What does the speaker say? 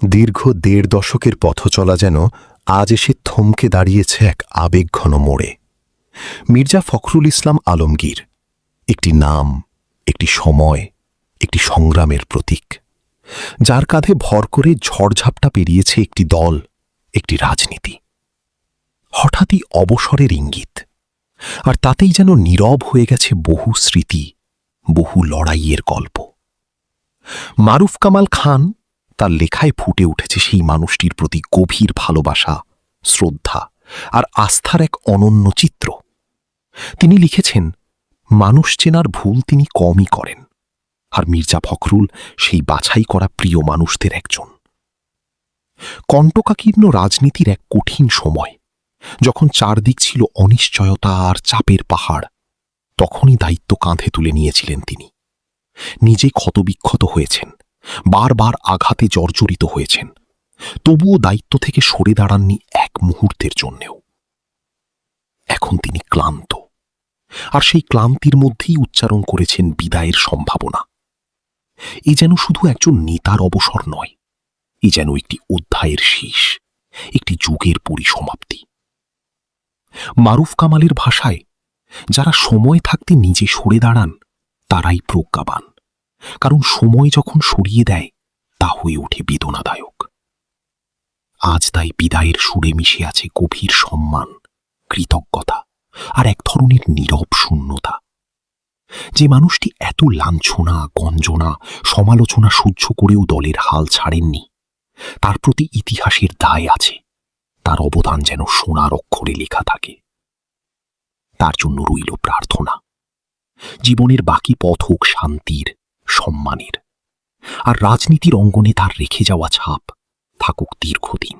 দীর্ঘ ১.৫ দশকের পথচলা যেন আজ এসে থমকে দাঁড়িয়েছে এক আবেগঘন মোড়ে। মির্জা ফখরুল ইসলাম আলমগীর একটি নাম, একটি সময়, একটি সংগ্রামের প্রতীক, যার কাঁধে ভর করে ঝড়ঝাপটা পেরিয়েছে একটি দল, একটি রাজনীতি। হঠাৎই অবসরের ইঙ্গিত, আর তাতেই যেন নীরব হয়ে গেছে বহু স্মৃতি, বহু লড়াইয়ের গল্প। মারুফ কামাল খান তার লেখায় ফুটে উঠেছে সেই মানুষটির প্রতি গভীর ভালোবাসা, শ্রদ্ধা আর আস্থার এক অনন্য চিত্র। তিনি লিখেছেন, মানুষ চেনার ভুল তিনি কমই করেন, আর মির্জা ফখরুল সেই বাছাই করা প্রিয় মানুষদের একজন। কণ্টকাকীর্ণ রাজনীতির এক কঠিন সময়, যখন চারদিক ছিল অনিশ্চয়তা আর চাপের পাহাড়, তখনই দায়িত্ব কাঁধে তুলে নিয়েছিলেন তিনি। নিজে ক্ষতবিক্ষত হয়েছেন, বারবার আঘাতে জর্জরিত হয়েছেন, তবুও দায়িত্ব থেকে সরে দাঁড়াননি এক মুহূর্তের জন্যেও। এখন তিনি ক্লান্ত, আর সেই ক্লান্তির মধ্যেই উচ্চারণ করেছেন বিদায়ের সম্ভাবনা। এ যেন শুধু একজন নেতার অবসর নয়, এ যেন একটি অধ্যায়ের শেষ, একটি যুগের পরিসমাপ্তি। মারুফ কামালের ভাষায়, যারা সময় থাকতে নিজে সরে দাঁড়ান তারাই প্রজ্ঞাবান, কারণ সময় যখন সরিয়ে দেয় তা হয়ে ওঠে বেদনাদায়ক। আজ তাই বিদায়ের সুরে মিশে আছে গভীর সম্মান, কৃতজ্ঞতা আর এক ধরনের নীরব শূন্যতা। যে মানুষটি এত লাঞ্ছনা, গঞ্জনা, সমালোচনা সহ্য করেও দলের হাল ছাড়েননি, তার প্রতি ইতিহাসের দায় আছে। তার অবদান যেন সোনার অক্ষরে লেখা থাকে। তার জন্য রইল প্রার্থনা, জীবনের বাকি পথ হোক শান্তির, সম্মানের, আর রাজনীতির অঙ্গনে তার রেখে যাওয়া ছাপ থাকুক দীর্ঘদিন।